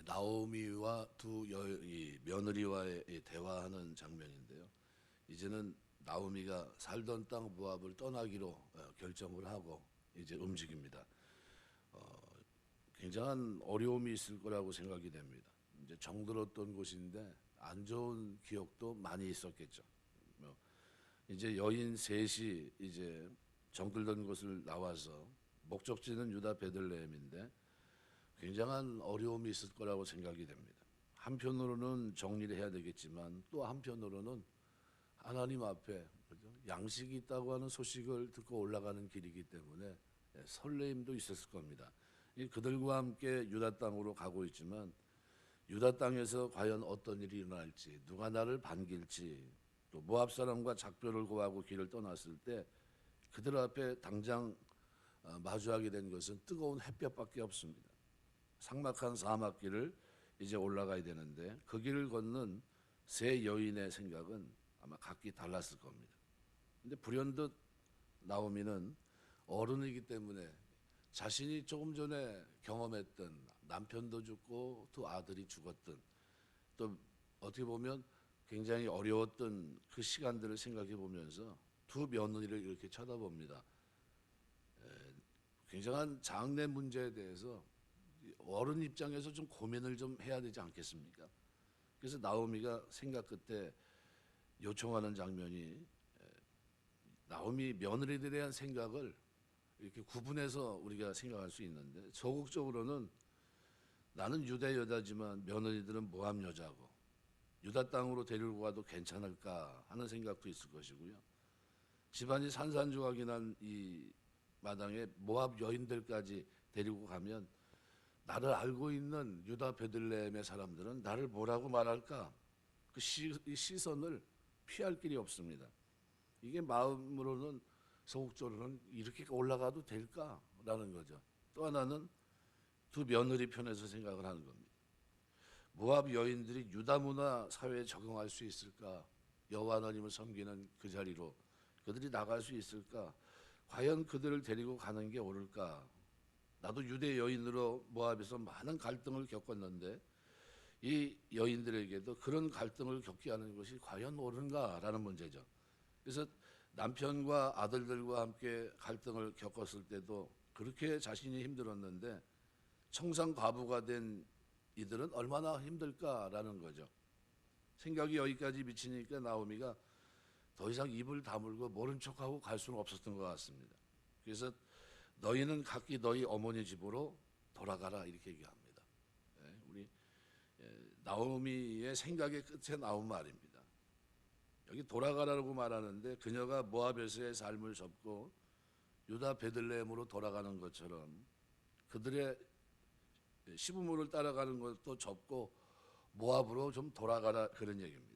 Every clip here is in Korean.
나오미와 이 며느리와의 대화하는 장면인데요. 이제는 나오미가 살던 땅 모압을 떠나기로 결정을 하고 이제 움직입니다. 굉장한 어려움이 있을 거라고 생각이 됩니다. 이제 정들었던 곳인데 안 좋은 기억도 많이 있었겠죠. 이제 여인 셋이 이제 정들던 곳을 나와서 목적지는 유다 베들레헴인데 굉장한 어려움이 있을 거라고 생각이 됩니다. 한편으로는 정리를 해야 되겠지만 또 한편으로는 하나님 앞에 양식이 있다고 하는 소식을 듣고 올라가는 길이기 때문에 설레임도 있었을 겁니다. 그들과 함께 유다 땅으로 가고 있지만 유다 땅에서 과연 어떤 일이 일어날지, 누가 나를 반길지, 또 모압 사람과 작별을 고하고 길을 떠났을 때 그들 앞에 당장 마주하게 된 것은 뜨거운 햇볕밖에 없습니다. 삭막한 사막길을 이제 올라가야 되는데 그 길을 걷는 세 여인의 생각은 아마 각기 달랐을 겁니다. 근데 불현듯 나오미는 어른이기 때문에 자신이 조금 전에 경험했던 남편도 죽고 두 아들이 죽었던 또 어떻게 보면 굉장히 어려웠던 그 시간들을 생각해 보면서 두 며느리를 이렇게 쳐다봅니다. 굉장한 장래 문제에 대해서 어른 입장에서 좀 고민을 좀 해야 되지 않겠습니까? 그래서 나오미가 생각 끝에 요청하는 장면이 나오미 며느리들에 대한 생각을 이렇게 구분해서 우리가 생각할 수 있는데 적극적으로는 나는 유대 여자지만 며느리들은 모압 여자고 유다 땅으로 데리고 가도 괜찮을까 하는 생각도 있을 것이고요. 집안이 산산조각이 난 이 마당에 모압 여인들까지 데리고 가면 나를 알고 있는 유다 베들레헴의 사람들은 나를 뭐라고 말할까? 그 시선을 피할 길이 없습니다. 이게 마음으로는 소극적으로는 이렇게 올라가도 될까라는 거죠. 또 하나는 두 며느리 편에서 생각을 하는 겁니다. 모압 여인들이 유다 문화 사회에 적응할 수 있을까? 여호와 하나님을 섬기는 그 자리로 그들이 나갈 수 있을까? 과연 그들을 데리고 가는 게 옳을까? 나도 유대 여인으로 모압에서 많은 갈등을 겪었는데 이 여인들에게도 그런 갈등을 겪게 하는 것이 과연 옳은가라는 문제죠. 그래서 남편과 아들들과 함께 갈등을 겪었을 때도 그렇게 자신이 힘들었는데 청산 과부가 된 이들은 얼마나 힘들까라는 거죠. 생각이 여기까지 미치니까 나오미가 더 이상 입을 다물고 모른 척하고 갈 수는 없었던 것 같습니다. 그래서 너희는 각기 너희 어머니 집으로 돌아가라 이렇게 얘기합니다. 우리 나오미의 생각의 끝에 나온 말입니다. 여기 돌아가라고 말하는데 그녀가 모압에서의 삶을 접고 유다 베들레헴으로 돌아가는 것처럼 그들의 시부모를 따라가는 것도 접고 모압으로 좀 돌아가라 그런 얘기입니다.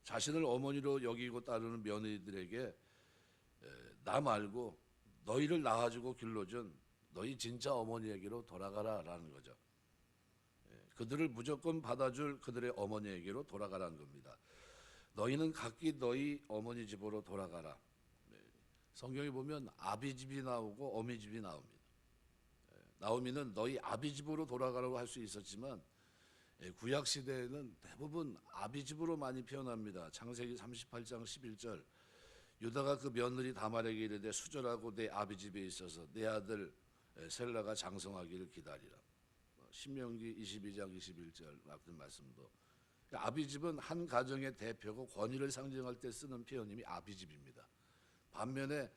자신을 어머니로 여기고 따르는 며느리들에게 나 말고 너희를 낳아주고 길러준 너희 진짜 어머니에게로 돌아가라라는 거죠. 그들을 무조건 받아줄 그들의 어머니에게로 돌아가라는 겁니다. 너희는 각기 너희 어머니 집으로 돌아가라. 성경에 보면 아비 집이 나오고 어미 집이 나옵니다. 나오미는 너희 아비 집으로 돌아가라고 할 수 있었지만 구약 시대에는 대부분 아비 집으로 많이 표현합니다. 창세기 38장 11절 유다가 그 며느리 다말에게 이르되 수절하고 내 아비 집에 있어서 내 아들 셀라가 장성하기를 기다리라. 신명기 22장 21절 같은 말씀도 아비 집은 한 가정의 대표고 권위를 상징할 때 쓰는 표현임이 아비 집입니다. 반면에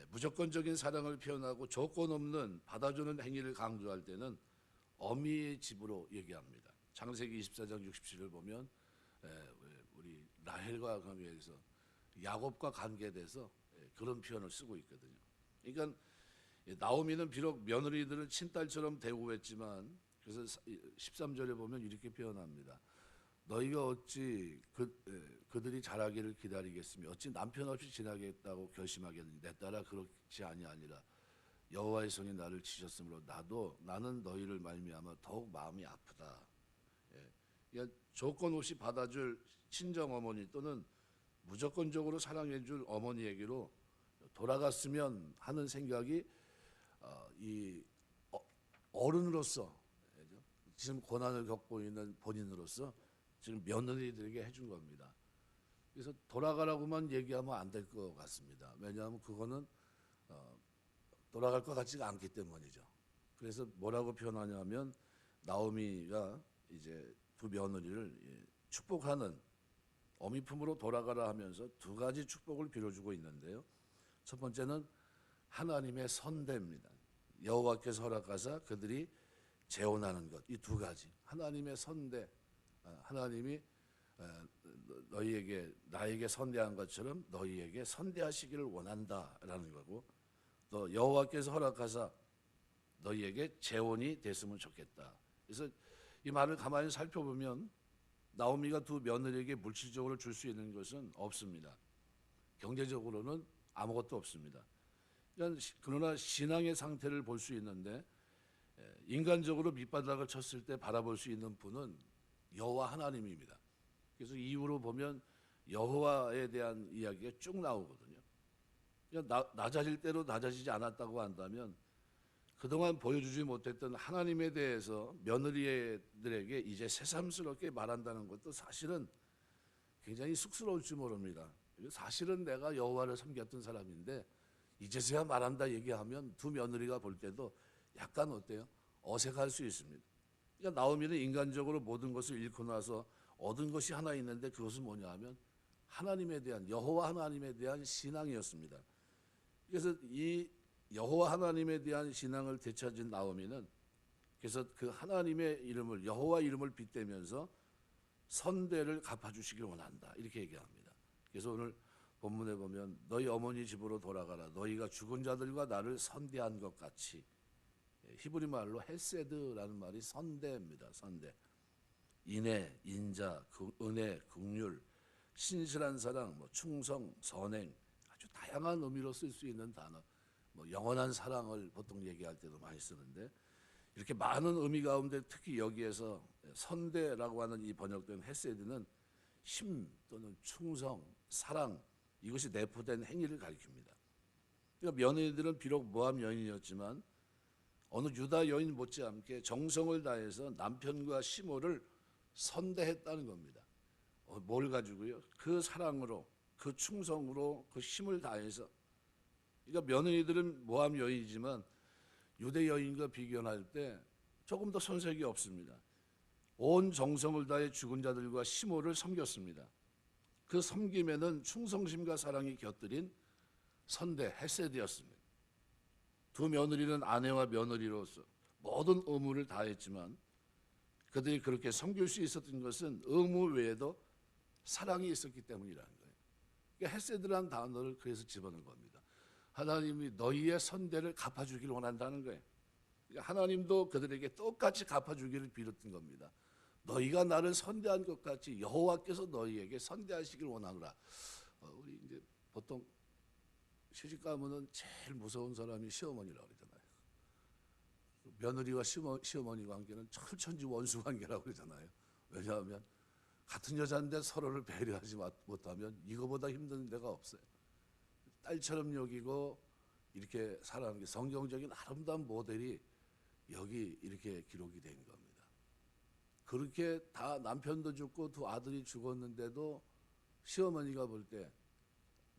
무조건적인 사랑을 표현하고 조건 없는 받아주는 행위를 강조할 때는 어미의 집으로 얘기합니다. 창세기 24장 67을 보면 우리 라헬과 관계에서 야곱과 관계돼서 그런 표현을 쓰고 있거든요. 그러니까 나오미는 비록 며느리들은 친딸처럼 대우했지만 그래서 13절에 보면 이렇게 표현합니다. 너희가 어찌 그들이 자라기를 기다리겠으며 어찌 남편 없이 지나겠다고 결심하겠느냐. 내 딸아 그렇지 아니하니라. 여호와의 손이 나를 치셨으므로 나는 너희를 말미암아 더욱 마음이 아프다. 그러니까 조건 없이 받아줄 친정 어머니 또는 무조건적으로 사랑해줄 어머니에게로 돌아갔으면 하는 생각이 이 어른으로서 지금 고난을 겪고 있는 본인으로서 지금 며느리들에게 해준 겁니다. 그래서 돌아가라고만 얘기하면 안 될 것 같습니다. 왜냐하면 그거는 돌아갈 것 같지가 않기 때문이죠. 그래서 뭐라고 표현하냐면 나오미가 이제 두 며느리를 축복하는 어미 품으로 돌아가라 하면서 두 가지 축복을 빌어주고 있는데요. 첫 번째는 하나님의 선대입니다. 여호와께서 허락하사 그들이 재혼하는 것, 이 두 가지. 하나님의 선대, 하나님이 너희에게 나에게 선대한 것처럼 너희에게 선대하시기를 원한다라는 거고, 또 여호와께서 허락하사 너희에게 재혼이 됐으면 좋겠다. 그래서 이 말을 가만히 살펴보면 나오미가 두 며느리에게 물질적으로 줄 수 있는 것은 없습니다. 경제적으로는 아무것도 없습니다. 그러나 신앙의 상태를 볼 수 있는데 인간적으로 밑바닥을 쳤을 때 바라볼 수 있는 분은 여호와 하나님입니다. 그래서 이후로 보면 여호와에 대한 이야기가 쭉 나오거든요. 낮아질 대로 낮아지지 않았다고 한다면 그동안 보여주지 못했던 하나님에 대해서 며느리들에게 이제 새삼스럽게 말한다는 것도 사실은 굉장히 쑥스러울지 모릅니다. 사실은 내가 여호와를 섬겼던 사람인데 이제서야 말한다 얘기하면 두 며느리가 볼 때도 약간 어때요? 어색할 수 있습니다. 그러니까 나오미는 인간적으로 모든 것을 잃고 나서 얻은 것이 하나 있는데 그것은 뭐냐 하면 하나님에 대한, 여호와 하나님에 대한 신앙이었습니다. 그래서 이 여호와 하나님에 대한 신앙을 되찾은 나오미는 그래서 그 하나님의 이름을, 여호와 이름을 빗대면서 선대를 갚아주시길 원한다, 이렇게 얘기합니다. 그래서 오늘 본문에 보면 너희 어머니 집으로 돌아가라, 너희가 죽은 자들과 나를 선대한 것 같이. 히브리 말로 헤세드라는 말이 선대입니다. 선대. 인애, 인자, 은혜, 긍휼, 신실한 사랑, 충성, 선행, 아주 다양한 의미로 쓸 수 있는 단어. 영원한 사랑을 보통 얘기할 때도 많이 쓰는데, 이렇게 많은 의미 가운데 특히 여기에서 선대라고 하는 이 번역된 헤세드는 힘 또는 충성, 사랑, 이것이 내포된 행위를 가리킵니다. 그러니까 며느리들은 비록 모함 여인이었지만 어느 유다 여인 못지않게 정성을 다해서 남편과 시모를 선대했다는 겁니다. 뭘 가지고요? 그 사랑으로, 그 충성으로, 그 힘을 다해서. 그러니까 며느리들은 모함 여인이지만 유대 여인과 비교할 때 조금 더 손색이 없습니다. 온 정성을 다해 죽은 자들과 시모를 섬겼습니다. 그 섬김에는 충성심과 사랑이 곁들인 선대, 헤세드였습니다. 두 며느리는 아내와 며느리로서 모든 의무를 다했지만 그들이 그렇게 섬길 수 있었던 것은 의무 외에도 사랑이 있었기 때문이라는 거예요. 그러니까 헤세드라는 단어를 그래서 집어넣은 겁니다. 하나님이 너희의 선대를 갚아주기를 원한다는 거예요. 그러니까 하나님도 그들에게 똑같이 갚아주기를 빌었던 겁니다. 너희가 나를 선대한 것 같이 여호와께서 너희에게 선대하시길 원하노라. 우리 이제 보통 시집 가면은 제일 무서운 사람이 시어머니라고 그러잖아요. 며느리와 시어머니 관계는 철천지 원수 관계라고 그러잖아요. 왜냐하면 같은 여자인데 서로를 배려하지 못하면 이거보다 힘든 데가 없어요. 딸처럼 여기고 이렇게 살아가는 게 성경적인 아름다운 모델이 여기 이렇게 기록이 된 겁니다. 그렇게 다 남편도 죽고 두 아들이 죽었는데도 시어머니가 볼 때,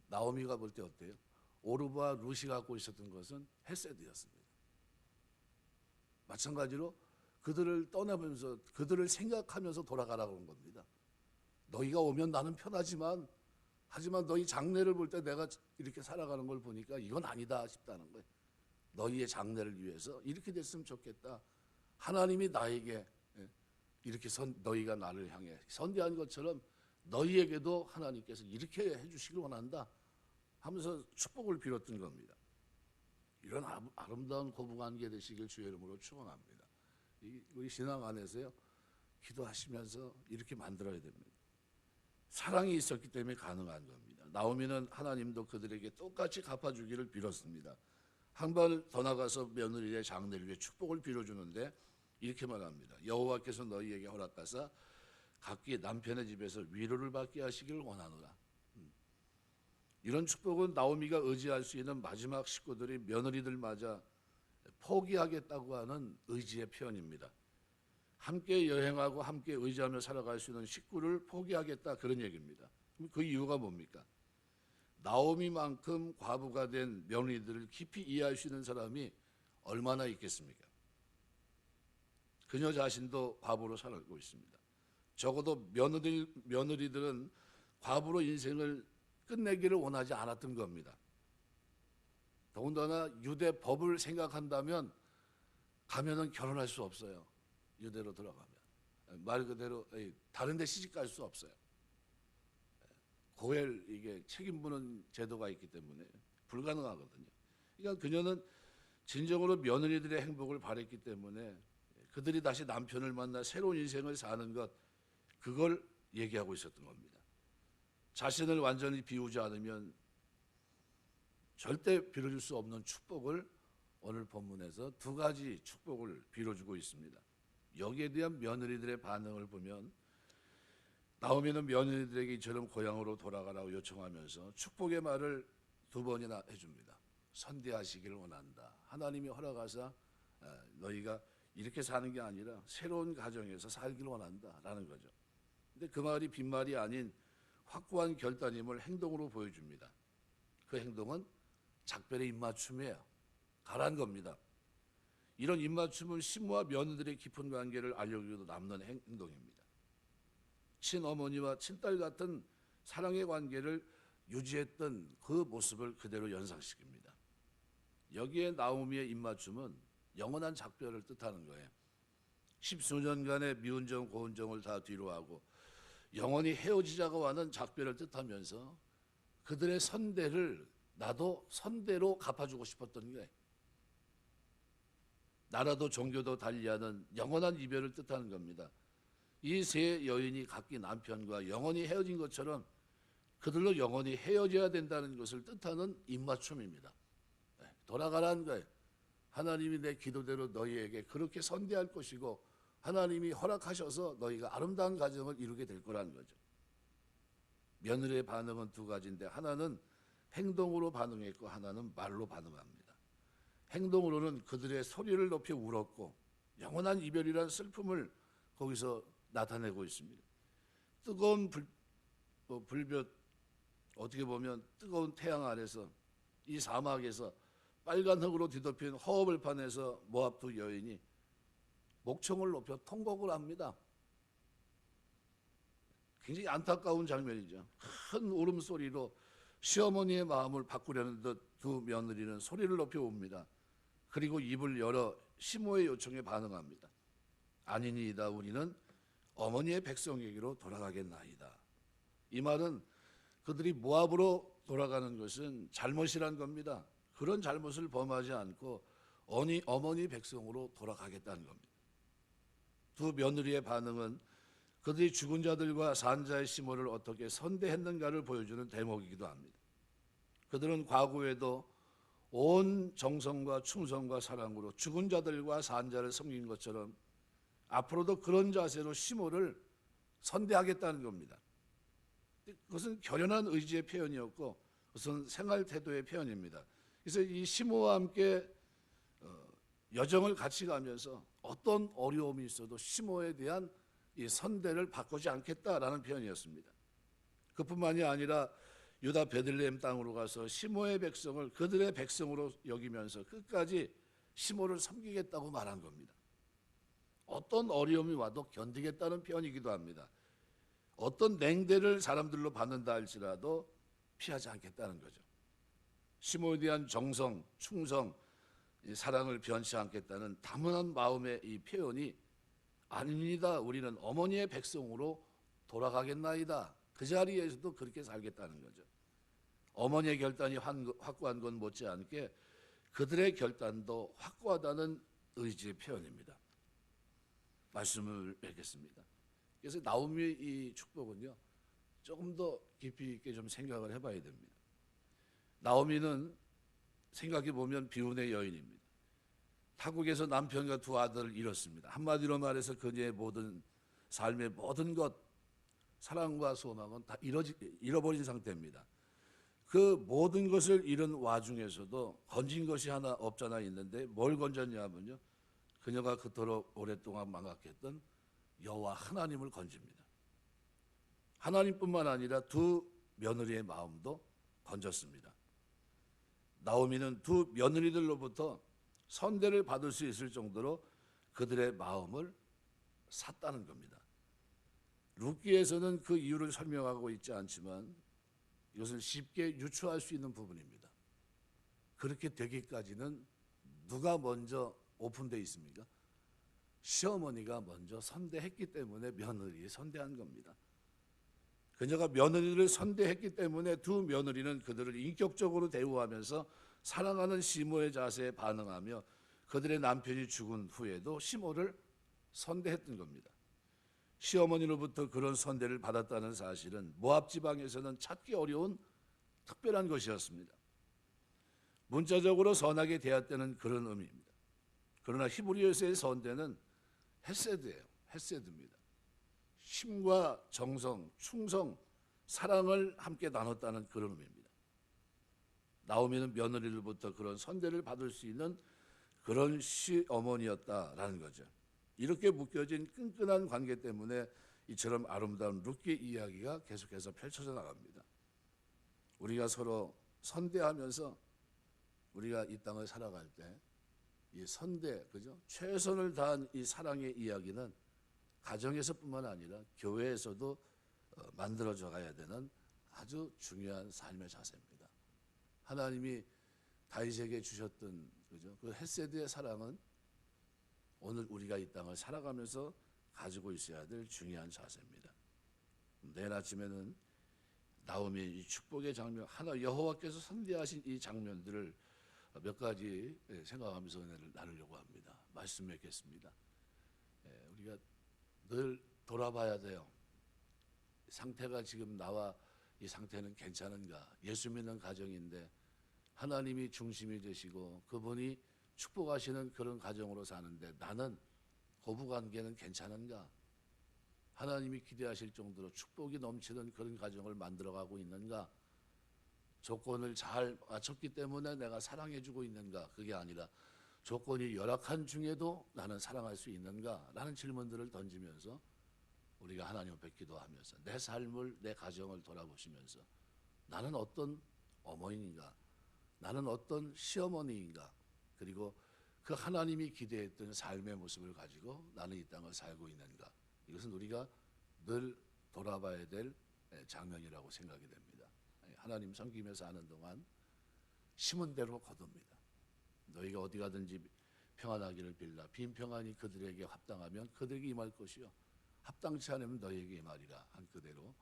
나오미가 볼 때 어때요? 오르바 루시 갖고 있었던 것은 헤세드였습니다. 마찬가지로 그들을 떠나면서 그들을 생각하면서 돌아가라고 한 겁니다. 너희가 오면 나는 편하지만 하지만 너희 장래를 볼 때 내가 이렇게 살아가는 걸 보니까 이건 아니다 싶다는 거예요. 너희의 장래를 위해서 이렇게 됐으면 좋겠다. 하나님이 나에게 이렇게 너희가 나를 향해 선대한 것처럼 너희에게도 하나님께서 이렇게 해주시길 원한다 하면서 축복을 빌었던 겁니다. 이런 아름다운 고부관계 되시길 주의 이름으로 축원합니다. 우리 신앙 안에서요, 기도하시면서 이렇게 만들어야 됩니다. 사랑이 있었기 때문에 가능한 겁니다. 나오미는 하나님도 그들에게 똑같이 갚아주기를 빌었습니다. 한 발 더 나가서 며느리의 장래를 위해 축복을 빌어주는데 이렇게 말합니다. 여호와께서 너희에게 허락하사 각기 남편의 집에서 위로를 받게 하시기를 원하노라. 이런 축복은 나오미가 의지할 수 있는 마지막 식구들이 며느리들 맞아 포기하겠다고 하는 의지의 표현입니다. 함께 여행하고 함께 의지하며 살아갈 수 있는 식구를 포기하겠다, 그런 얘기입니다. 그럼 그 이유가 뭡니까? 나오미만큼 과부가 된 며느리들을 깊이 이해할 수 있는 사람이 얼마나 있겠습니까? 그녀 자신도 과부로 살고 있습니다. 적어도 며느리들은 과부로 인생을 끝내기를 원하지 않았던 겁니다. 더군다나 유대 법을 생각한다면 가면은 결혼할 수 없어요. 유대로 들어가면 말 그대로 다른 데 시집 갈 수 없어요. 고엘, 이게 책임부는 제도가 있기 때문에 불가능하거든요. 그러니까 그녀는 진정으로 며느리들의 행복을 바랬기 때문에 그들이 다시 남편을 만나 새로운 인생을 사는 것, 그걸 얘기하고 있었던 겁니다. 자신을 완전히 비우지 않으면 절대 빌어줄 수 없는 축복을 오늘 본문에서 두 가지 축복을 빌어주고 있습니다. 여기에 대한 며느리들의 반응을 보면 나오미는 며느리들에게 이처럼 고향으로 돌아가라고 요청하면서 축복의 말을 두 번이나 해줍니다. 선대하시기를 원한다. 하나님이 허락하사 너희가 이렇게 사는 게 아니라 새로운 가정에서 살기를 원한다라는 거죠. 근데 그 말이 빈말이 아닌 확고한 결단임을 행동으로 보여줍니다. 그 행동은 작별의 입맞춤이에요. 가란 겁니다. 이런 입맞춤은 시므와 며느리들의 깊은 관계를 알려주기도 남는 행동입니다. 친어머니와 친딸 같은 사랑의 관계를 유지했던 그 모습을 그대로 연상시킵니다. 여기에 나오미의 입맞춤은 영원한 작별을 뜻하는 거예요. 십수년간의 미운 정 고운 정을 다 뒤로하고 영원히 헤어지자고 하는 작별을 뜻하면서 그들의 선대를 나도 선대로 갚아주고 싶었던 거예요. 나라도 종교도 달리하는 영원한 이별을 뜻하는 겁니다. 이 세 여인이 각기 남편과 영원히 헤어진 것처럼 그들로 영원히 헤어져야 된다는 것을 뜻하는 입맞춤입니다. 돌아가라는 거예요. 하나님이 내 기도대로 너희에게 그렇게 선대할 것이고 하나님이 허락하셔서 너희가 아름다운 가정을 이루게 될 거라는 거죠. 며느리의 반응은 두 가지인데 하나는 행동으로 반응했고 하나는 말로 반응합니다. 행동으로는 그들의 소리를 높여 울었고 영원한 이별이라는 슬픔을 거기서 나타내고 있습니다. 뜨거운 불볕, 어떻게 보면 뜨거운 태양 아래서 이 사막에서 빨간 흙으로 뒤덮인 허허벌판에서 모압 두 여인이 목청을 높여 통곡을 합니다. 굉장히 안타까운 장면이죠. 큰 울음소리로 시어머니의 마음을 바꾸려는 듯 두 며느리는 소리를 높여 웁니다. 그리고 입을 열어 시므의 요청에 반응합니다. 아니니이다, 우리는 어머니의 백성에게로 돌아가겠나이다. 이 말은 그들이 모압으로 돌아가는 것은 잘못이란 겁니다. 그런 잘못을 범하지 않고 어머니 백성으로 돌아가겠다는 겁니다. 두 며느리의 반응은 그들이 죽은 자들과 산 자의 시므를 어떻게 선대했는가를 보여주는 대목이기도 합니다. 그들은 과거에도 온 정성과 충성과 사랑으로 죽은 자들과 산 자를 섬긴 것처럼 앞으로도 그런 자세로 시므를 선대하겠다는 겁니다. 그것은 결연한 의지의 표현이었고 그것은 생활 태도의 표현입니다. 그래서 이 시므와 함께 여정을 같이 가면서 어떤 어려움이 있어도 시므에 대한 이 선대를 바꾸지 않겠다라는 표현이었습니다. 그뿐만이 아니라 유다 베들레헴 땅으로 가서 시므의 백성을 그들의 백성으로 여기면서 끝까지 시므를 섬기겠다고 말한 겁니다. 어떤 어려움이 와도 견디겠다는 표현이기도 합니다. 어떤 냉대를 사람들로 받는다 할지라도 피하지 않겠다는 거죠. 시므에 대한 정성, 충성, 사랑을 변치 않겠다는 다문한 마음의 이 표현이 아닙니다. 우리는 어머니의 백성으로 돌아가겠나이다. 그 자리에서도 그렇게 살겠다는 거죠. 어머니의 결단이 확고한 건 못지않게 그들의 결단도 확고하다는 의지의 표현입니다. 말씀을 맺겠습니다. 그래서 나오미의 이 축복은요, 조금 더 깊이 있게 좀 생각을 해봐야 됩니다. 나오미는 생각해 보면 비운의 여인입니다. 타국에서 남편과 두 아들을 잃었습니다. 한마디로 말해서 그녀의 모든 삶의 모든 것, 사랑과 소망은 다 잃어버린 상태입니다. 그 모든 것을 잃은 와중에서도 건진 것이 하나 없잖아 있는데 뭘 건졌냐 하면요, 그녀가 그토록 오랫동안 망각했던 여호와 하나님을 건집니다. 하나님뿐만 아니라 두 며느리의 마음도 건졌습니다. 나오미는 두 며느리들로부터 선대를 받을 수 있을 정도로 그들의 마음을 샀다는 겁니다. 룻기에서는 그 이유를 설명하고 있지 않지만 이것을 쉽게 유추할 수 있는 부분입니다. 그렇게 되기까지는 누가 먼저 오픈되어 있습니까? 시어머니가 먼저 선대했기 때문에 며느리에 선대한 겁니다. 그녀가 며느리를 선대했기 때문에 두 며느리는 그들을 인격적으로 대우하면서 사랑하는 시모의 자세에 반응하며 그들의 남편이 죽은 후에도 시모를 선대했던 겁니다. 시어머니로부터 그런 선대를 받았다는 사실은 모압 지방에서는 찾기 어려운 특별한 것이었습니다. 문자적으로 선하게 대했다는 그런 의미입니다. 그러나 히브리어에서의 선대는 헤세드예요. 헤세드입니다. 힘과 정성, 충성, 사랑을 함께 나눴다는 그런 의미입니다. 나오미는 며느리들부터 그런 선대를 받을 수 있는 그런 시어머니였다라는 거죠. 이렇게 묶여진 끈끈한 관계 때문에 이처럼 아름다운 룻기 이야기가 계속해서 펼쳐져 나갑니다. 우리가 서로 선대하면서 우리가 이 땅을 살아갈 때 이 선대, 그죠? 최선을 다한 이 사랑의 이야기는 가정에서뿐만 아니라 교회에서도 만들어져 가야 되는 아주 중요한 삶의 자세입니다. 하나님이 다윗에게 주셨던, 그죠? 그 헤세드의 사랑은 오늘 우리가 이 땅을 살아가면서 가지고 있어야 될 중요한 자세입니다. 내일 아침에는 나오미의 이 축복의 장면, 하나 여호와께서 선대하신 이 장면들을 몇 가지 생각하면서 은혜를 나누려고 합니다. 말씀 맺겠습니다. 우리가 늘 돌아봐야 돼요. 상태가 지금 나와 이 상태는 괜찮은가? 예수 믿는 가정인데 하나님이 중심이 되시고 그분이 축복하시는 그런 가정으로 사는데 나는 고부관계는 괜찮은가? 하나님이 기대하실 정도로 축복이 넘치는 그런 가정을 만들어가고 있는가? 조건을 잘 맞췄기 때문에 내가 사랑해주고 있는가? 그게 아니라 조건이 열악한 중에도 나는 사랑할 수 있는가? 라는 질문들을 던지면서 우리가 하나님 앞에 기도하면서 내 삶을, 내 가정을 돌아보시면서 나는 어떤 어머니인가? 나는 어떤 시어머니인가? 그리고 그 하나님이 기대했던 삶의 모습을 가지고 나는 이 땅을 살고 있는가? 이것은 우리가 늘 돌아봐야 될 장면이라고 생각이 됩니다. 하나님 섬기면서 하는 동안 심은 대로 거둡니다. 너희가 어디 가든지 평안하기를 빌라. 빈 평안이 그들에게 합당하면 그들에게 임할 것이요 합당치 않으면 너희에게 임하리라 한 그대로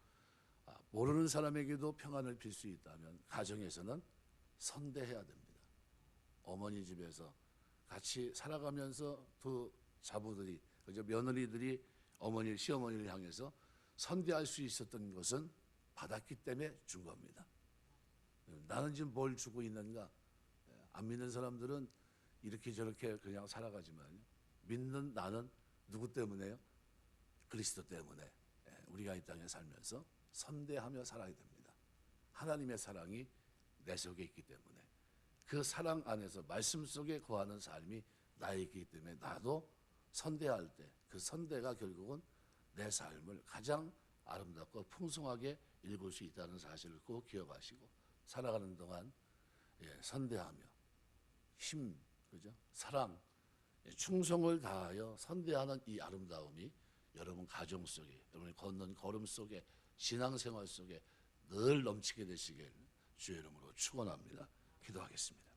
모르는 사람에게도 평안을 빌 수 있다면 가정에서는 선대해야 됩니다. 어머니 집에서 같이 살아가면서 두 자부들이, 그저 며느리들이 어머니, 시어머니를 향해서 선대할 수 있었던 것은 받았기 때문에 준 겁니다. 나는 지금 뭘 주고 있는가? 안 믿는 사람들은 이렇게 저렇게 그냥 살아가지만 믿는 나는 누구 때문에요? 그리스도 때문에 우리가 이 땅에 살면서 선대하며 살아야 됩니다. 하나님의 사랑이 내 속에 있기 때문에 그 사랑 안에서 말씀 속에 거하는 삶이 나에 있기 때문에 나도 선대할 때 그 선대가 결국은 내 삶을 가장 아름답고 풍성하게 읽을 수 있다는 사실을 꼭 기억하시고 살아가는 동안 선대하며 힘, 그죠? 사랑, 충성을 다하여 선대하는 이 아름다움이 여러분 가정 속에, 여러분이 걷는 걸음 속에, 신앙생활 속에 늘 넘치게 되시길 주의 이름으로 축원합니다. 기도하겠습니다.